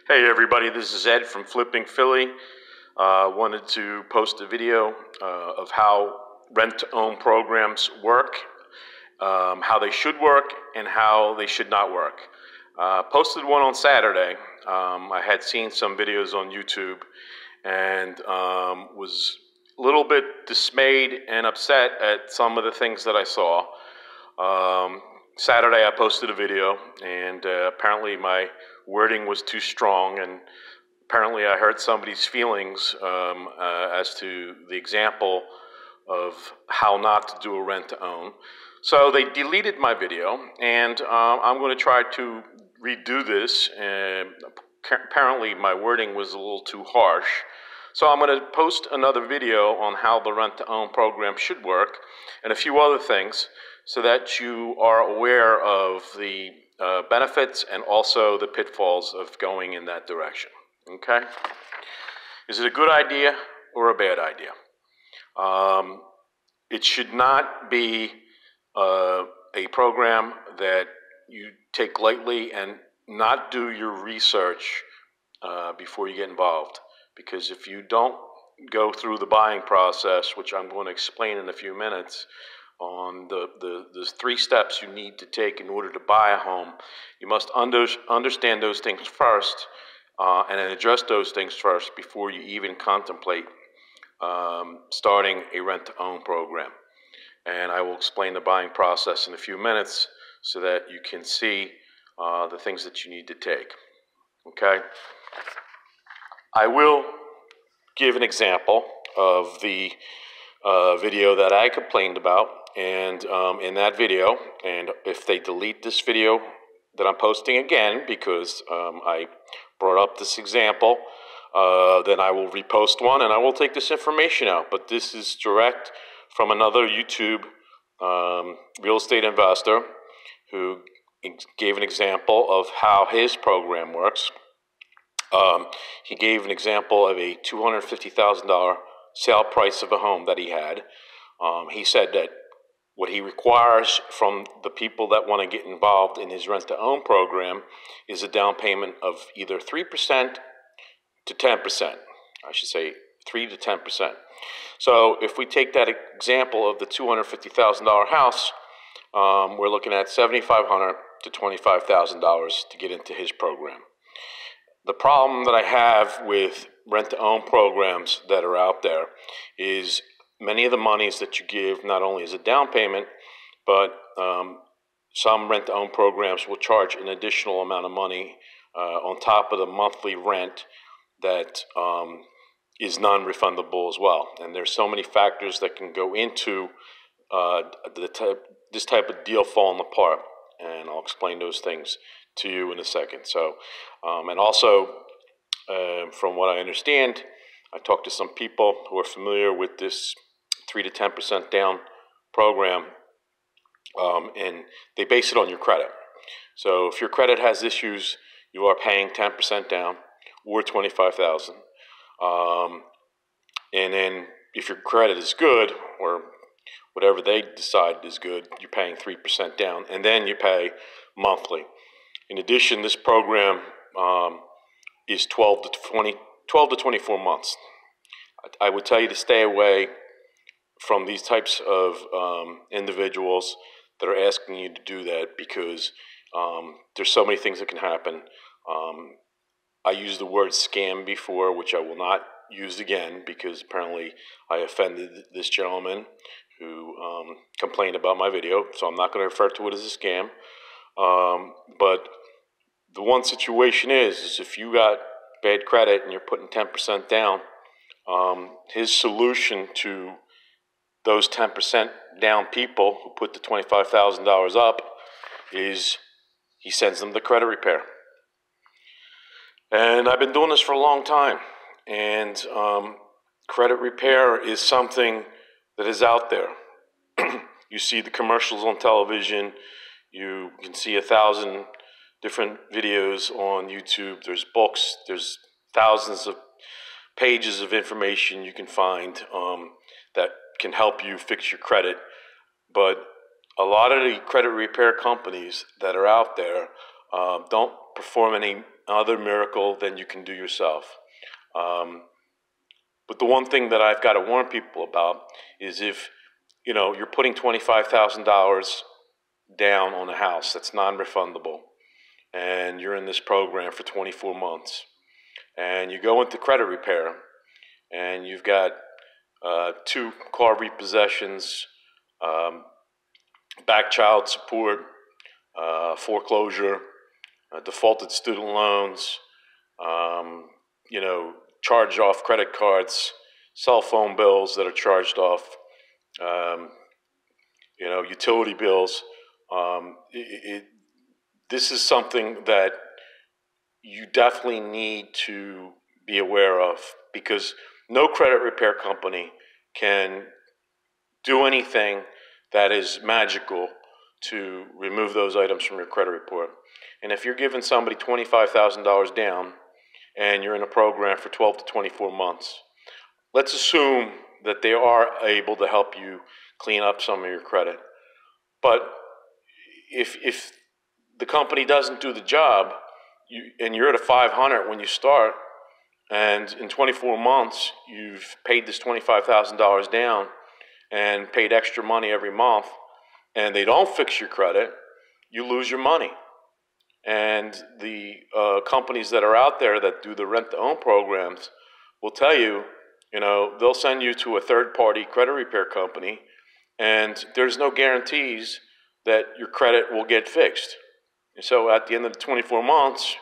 Hey everybody, this is Ed from Flipping Philly. Wanted to post a video of how rent-to-own programs work, how they should work, and how they should not work. Posted one on Saturday. I had seen some videos on YouTube and was a little bit dismayed and upset at some of the things that I saw. Saturday I posted a video, and apparently my wording was too strong, and apparently I hurt somebody's feelings as to the example of how not to do a rent-to-own. So they deleted my video, and I'm going to try to redo this. Apparently my wording was a little too harsh. So I'm going to post another video on how the rent-to-own program should work and a few other things so that you are aware of the benefits and also the pitfalls of going in that direction. Okay? Is it a good idea or a bad idea? It should not be a program that you take lightly and not do your research before you get involved. Because if you don't go through the buying process, which I'm going to explain in a few minutes, on the 3 steps you need to take in order to buy a home, you must understand those things first and address those things first before you even contemplate starting a rent-to-own program. And I will explain the buying process in a few minutes so that you can see the things that you need to take. Okay? I will give an example of the video that I complained about, and in that video, and if they delete this video that I'm posting again because I brought up this example, then I will repost one and I will take this information out. But this is direct from another YouTube real estate investor who gave an example of how his program works. He gave an example of a $250,000 sale price of a home that he had. He said that what he requires from the people that want to get involved in his rent-to-own program is a down payment of either 3% to 10%. I should say 3 to 10%. So if we take that example of the $250,000 house, we're looking at $7,500 to $25,000 to get into his program. The problem that I have with rent-to-own programs that are out there is many of the monies that you give not only as a down payment, but some rent-to-own programs will charge an additional amount of money on top of the monthly rent that is non-refundable as well. And there's so many factors that can go into this type of deal falling apart, and I'll explain those things to you in a second. So, and also, from what I understand, I talked to some people who are familiar with this 3 to 10% down program, and they base it on your credit. So if your credit has issues, you are paying 10% down or $25,000. And then if your credit is good, or whatever they decide is good, you're paying 3% down, and then you pay monthly. In addition, this program is 12 to 24 months. I would tell you to stay away from these types of individuals that are asking you to do that, because there's so many things that can happen. I used the word scam before, which I will not use again because apparently I offended this gentleman who complained about my video, so I'm not going to refer to it as a scam. But the one situation is if you got bad credit and you're putting 10% down, his solution to those 10% down people who put the $25,000 up is he sends them the credit repair. And I've been doing this for a long time, and credit repair is something that is out there. You see the commercials on television. You can see 1,000 different videos on YouTube. There's books. There's thousands of pages of information you can find that can help you fix your credit. But a lot of the credit repair companies that are out there don't perform any other miracle than you can do yourself. But the one thing that I've got to warn people about is if you're putting $25,000 down on a house that's non-refundable, and you're in this program for 24 months, and you go into credit repair, and you've got 2 car repossessions, back child support, foreclosure, defaulted student loans, charged off credit cards, cell phone bills that are charged off, utility bills. This is something that you definitely need to be aware of, because no credit repair company can do anything that is magical to remove those items from your credit report. And if you're giving somebody $25,000 down and you're in a program for 12 to 24 months, let's assume that they are able to help you clean up some of your credit. But if the company doesn't do the job, and you're at a 500 when you start, and in 24 months you've paid this $25,000 down and paid extra money every month, and they don't fix your credit, you lose your money. And the companies that are out there that do the rent-to-own programs will tell you, they'll send you to a third-party credit repair company, and there's no guarantees that your credit will get fixed. And so at the end of the 24 months,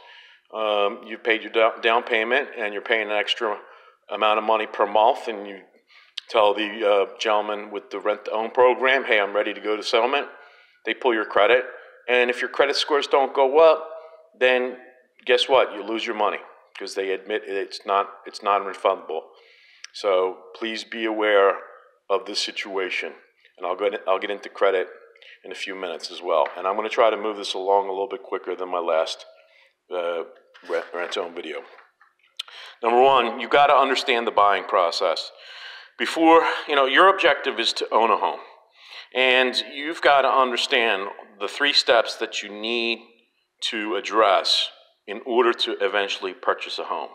you've paid your down payment, and you're paying an extra amount of money per month, and you tell the gentleman with the rent-to-own program, hey, I'm ready to go to settlement. They pull your credit, and if your credit scores don't go up, then guess what? You lose your money, because they admit it's non-refundable. So please be aware of this situation, and I'll get into credit in a few minutes as well. And I'm going to try to move this along a little bit quicker than my last rent-to-own video. Number one, you got to understand the buying process. Before, your objective is to own a home, and you've got to understand the 3 steps that you need to address in order to eventually purchase a home.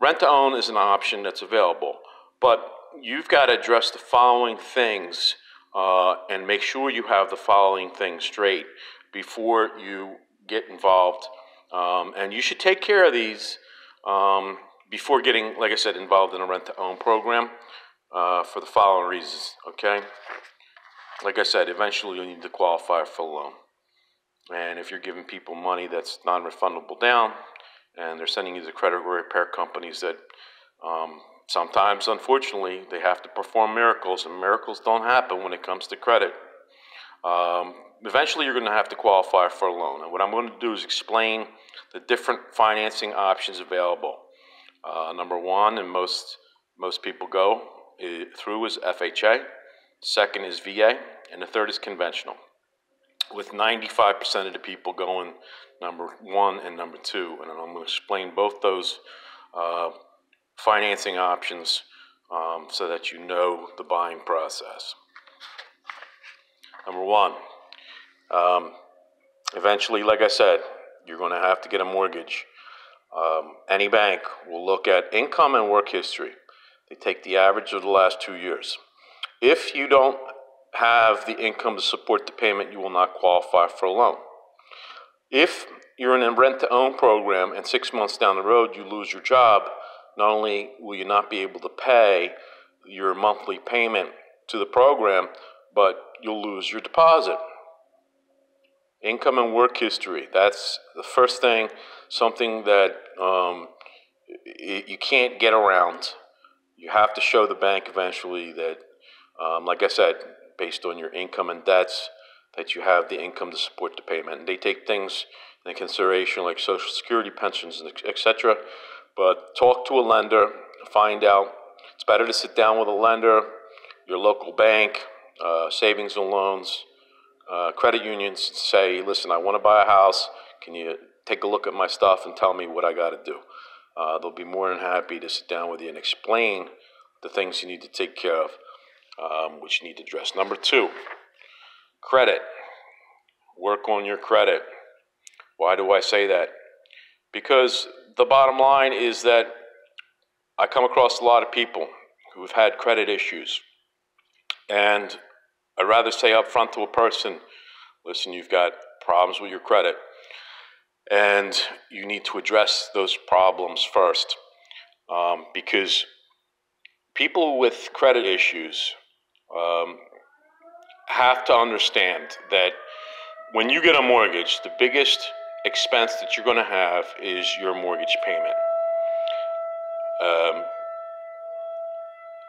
Rent-to-own is an option that's available, but you've got to address the following things and make sure you have the following things straight before you get involved. And you should take care of these before getting, like I said, involved in a rent-to-own program for the following reasons, okay? Like I said, eventually you'll need to qualify for a loan. And if you're giving people money that's non-refundable down, and they're sending you to credit repair companies that sometimes, unfortunately, they have to perform miracles, and miracles don't happen when it comes to credit. Eventually, you're going to have to qualify for a loan. And what I'm going to do is explain the different financing options available. Number one, and most people go through, is FHA. Second is VA, and the third is conventional, with 95% of the people going number 1 and number 2. And I'm going to explain both those financing options so that you know the buying process. Number 1, eventually, like I said, you're going to have to get a mortgage. Any bank will look at income and work history. They take the average of the last 2 years. If you don't have the income to support the payment, you will not qualify for a loan. If you're in a rent-to-own program and 6 months down the road you lose your job, not only will you not be able to pay your monthly payment to the program, but you'll lose your deposit. Income and work history, that's the first thing, something that you can't get around. You have to show the bank eventually that, like I said, based on your income and debts, that you have the income to support the payment. And they take things into consideration like Social Security, pensions, etc. But talk to a lender, find out. It's better to sit down with a lender, your local bank, savings and loans, credit unions, and say, listen, I want to buy a house. Can you take a look at my stuff and tell me what I got to do? They'll be more than happy to sit down with you and explain the things you need to take care of, which you need to address. Number 2, credit. Work on your credit. Why do I say that? Because the bottom line is that I come across a lot of people who have had credit issues, and I'd rather say up front to a person, listen, you've got problems with your credit, and you need to address those problems first, because people with credit issues have to understand that when you get a mortgage, the biggest expense that you're going to have is your mortgage payment.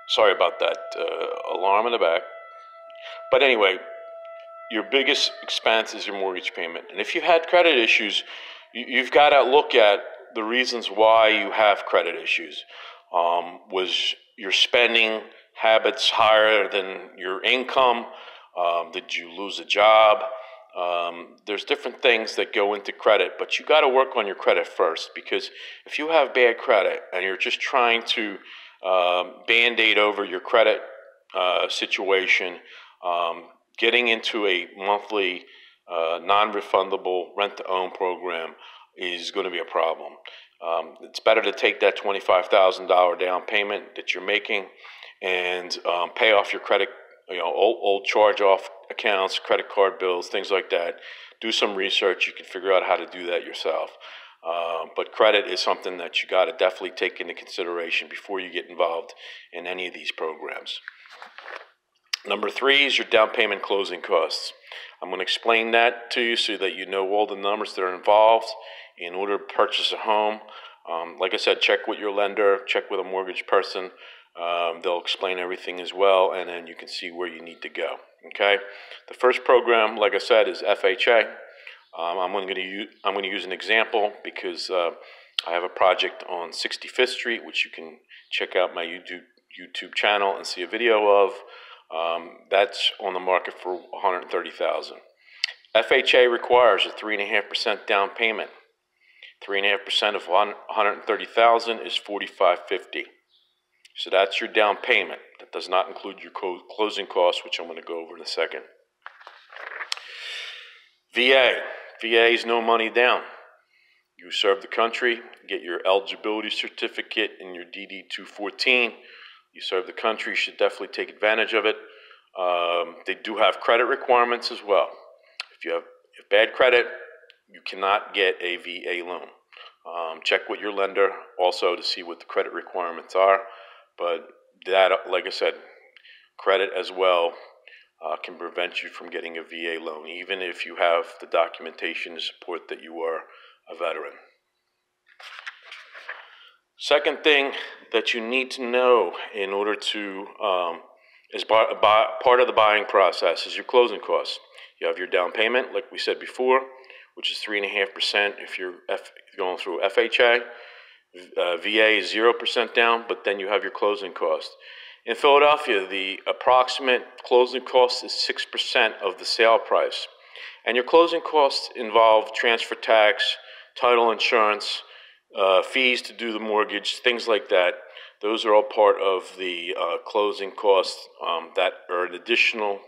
Sorry about that alarm in the back. But anyway, your biggest expense is your mortgage payment. And if you had credit issues, you've got to look at the reasons why you have credit issues. Was your spending habits higher than your income? Did you lose a job? There's different things that go into credit, but you got to work on your credit first, because if you have bad credit and you're just trying to band-aid over your credit situation, getting into a monthly non-refundable rent-to-own program is going to be a problem. It's better to take that $25,000 down payment that you're making and pay off your credit, old charge-off accounts, credit card bills, things like that. Do some research. You can figure out how to do that yourself. But credit is something that you got to definitely take into consideration before you get involved in any of these programs. Number 3 is your down payment closing costs. I'm going to explain that to you so that you know all the numbers that are involved in order to purchase a home. Like I said, check with your lender, check with a mortgage person. They'll explain everything as well, and then you can see where you need to go. Okay. The first program, like I said, is FHA. I'm going to use an example because I have a project on 65th Street, which you can check out my YouTube channel and see a video of. That's on the market for $130,000. FHA requires a 3.5% down payment. 3.5% of $130,000 is $45.50. So that's your down payment. That does not include your closing costs, which I'm going to go over in a second. VA is no money down. You serve the country, get your eligibility certificate and your DD-214. You serve the country, you should definitely take advantage of it. They do have credit requirements as well. If you have bad credit, you cannot get a VA loan. Check with your lender also to see what the credit requirements are. But that, like I said, credit as well can prevent you from getting a VA loan, even if you have the documentation to support that you are a veteran. Second thing that you need to know in order to, as part of the buying process, is your closing costs. You have your down payment, like we said before, which is 3.5% if you're going through FHA. VA is 0% down, but then you have your closing cost. In Philadelphia, the approximate closing cost is 6% of the sale price. And your closing costs involve transfer tax, title insurance, fees to do the mortgage, things like that. Those are all part of the closing costs that are an additional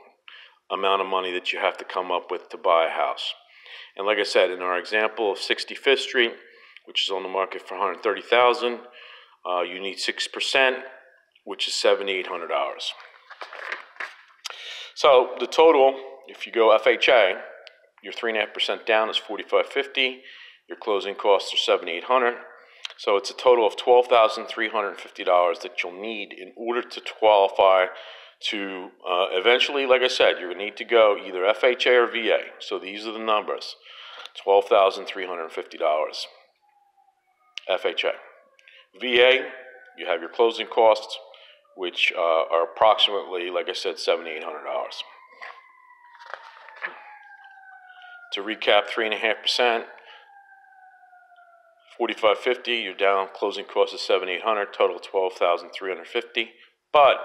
amount of money that you have to come up with to buy a house. And like I said, in our example of 65th Street, which is on the market for $130,000, you need 6%, which is $7,800. So the total, if you go FHA, your 3.5% down is $45.50. Your closing costs are $7,800. So it's a total of $12,350 that you'll need in order to qualify to eventually, like I said, you're going to need to go either FHA or VA. So these are the numbers: $12,350. FHA. VA, you have your closing costs, which are approximately, like I said, $7,800. To recap, 3.5%, $45.50. You're down. Closing cost is $7,800. Total $12,350. But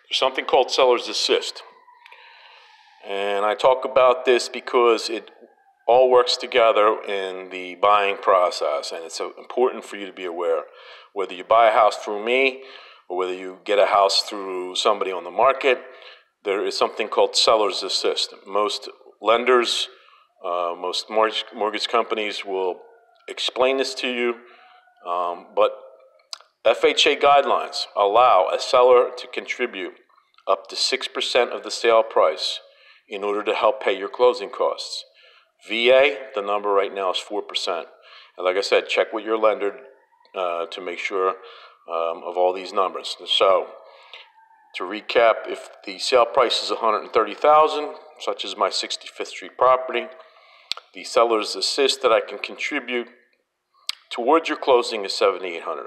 there's something called seller's assist, and I talk about this because it all works together in the buying process, and it's important for you to be aware. Whether you buy a house through me or whether you get a house through somebody on the market, there is something called seller's assist. Most lenders Most mortgage companies will explain this to you, but FHA guidelines allow a seller to contribute up to 6% of the sale price in order to help pay your closing costs. VA, the number right now is 4%. And like I said, check with your lender to make sure of all these numbers. So, to recap, if the sale price is $130,000, such as my 65th Street property, the seller's assist that I can contribute towards your closing is $7,800.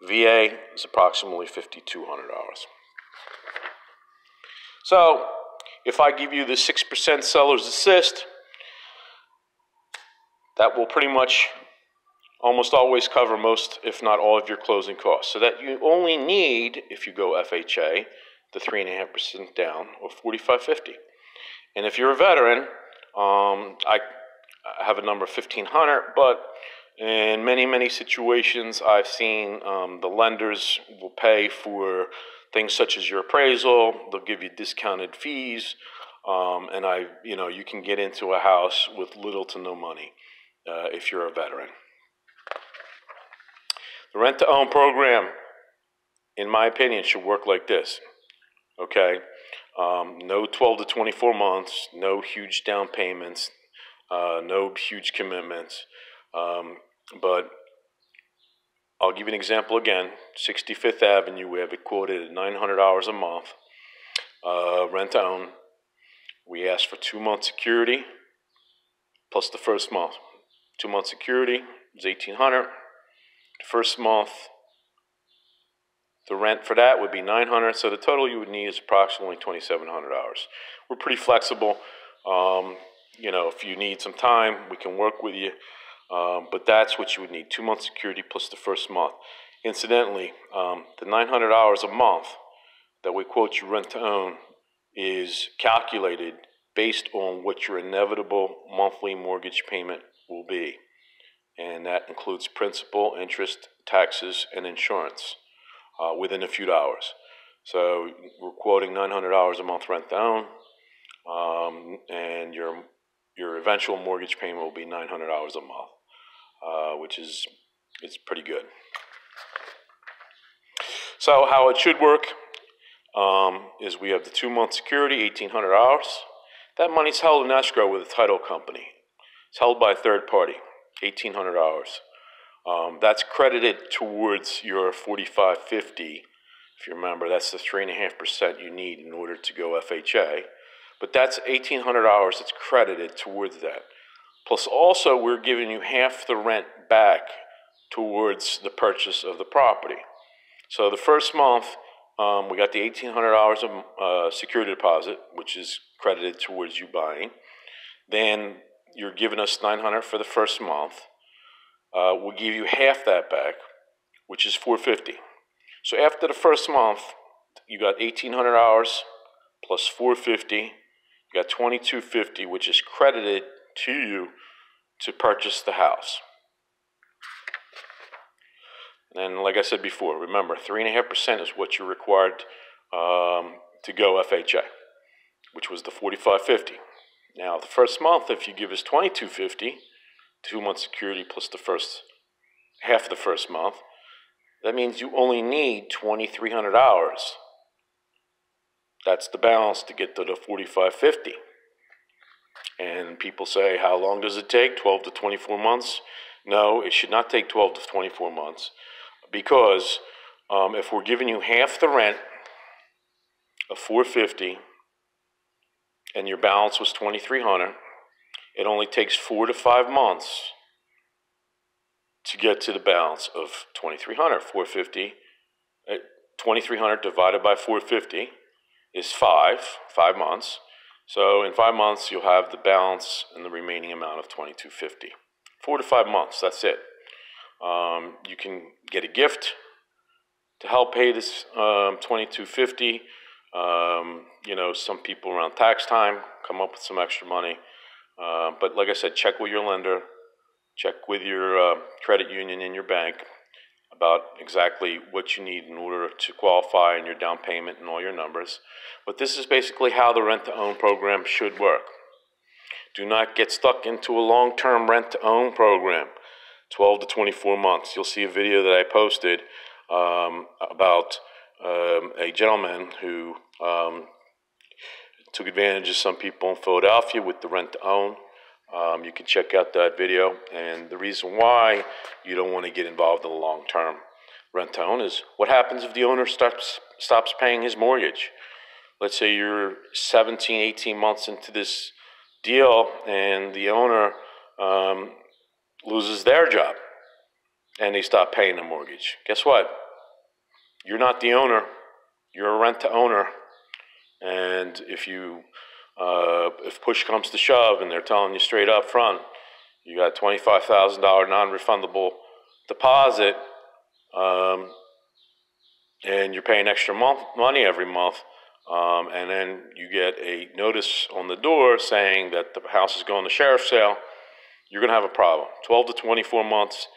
VA is approximately $5,200. So, if I give you the 6% seller's assist, that will pretty much almost always cover most, if not all, of your closing costs. So that you only need, if you go FHA, the 3.5% down, or $4,550. And if you're a veteran, I have a number of $1,500, but in many situations, I've seen the lenders will pay for things such as your appraisal. They'll give you discounted fees, and you can get into a house with little to no money if you're a veteran. The rent-to-own program, in my opinion, should work like this. Okay, no 12 to 24 months, no huge down payments, no huge commitments. But I'll give you an example again. 65th Avenue, we have it quoted at $900 a month, rent-to-own. We ask for 2-month security plus the first month. 2-month security is $1,800. The first month, the rent for that would be $900. So the total you would need is approximately $2,700. We're pretty flexible. If you need some time, we can work with you. But that's what you would need, 2-month security plus the first month. Incidentally, the $900 a month that we quote you rent to own is calculated based on what your inevitable monthly mortgage payment will be. And that includes principal, interest, taxes, and insurance within a few dollars. So we're quoting $900 a month rent to own, and your eventual mortgage payment will be $900 a month, which is pretty good. So how it should work is we have the 2-month security, $1,800. That money's held in escrow with a title company. It's held by a third party, $1,800. That's credited towards your $4,550. If you remember, that's the 3.5% you need in order to go FHA. But that's $1,800 that's credited towards that. Plus also, we're giving you half the rent back towards the purchase of the property. So the first month, we got the $1,800 of security deposit, which is credited towards you buying. Then you're giving us $900 for the first month. We'll give you half that back, which is $450. So after the first month, you got $1,800 plus $450. You got $2,250, which is credited to you to purchase the house. And like I said before, remember, 3.5% is what you're required to go FHA, which was the $4,550. Now, the first month, if you give us $2,250, 2-month security plus the first half of the first month, that means you only need $2,300. That's the balance to get to the $4,550. And people say, how long does it take? 12 to 24 months? No, it should not take 12 to 24 months. Because if we're giving you half the rent of $450 and your balance was $2,300, it only takes 4 to 5 months to get to the balance of $2,300. $2,300 divided by $450 is 5 months. So in 5 months, you'll have the balance and the remaining amount of $2,250. 4 to 5 months, that's it. You can get a gift to help pay this $2,250. Some people around tax time come up with some extra money. But like I said, check with your lender, check with your credit union and your bank about exactly what you need in order to qualify and your down payment and all your numbers. But this is basically how the rent-to-own program should work. Do not get stuck into a long-term rent-to-own program, 12 to 24 months. You'll see a video that I posted about a gentleman who took advantage of some people in Philadelphia with the rent-to-own. You can check out that video. And the reason why you don't want to get involved in the long-term rent-to-own is what happens if the owner stops paying his mortgage. Let's say you're 17, 18 months into this deal and the owner loses their job and they stop paying the mortgage. Guess what? You're not the owner. You're a rent-to-owner. And if push comes to shove and they're telling you straight up front, you got $25,000 non-refundable deposit, and you're paying extra money every month, and then you get a notice on the door saying that the house is going to sheriff's sale, you're going to have a problem. 12 to 24 months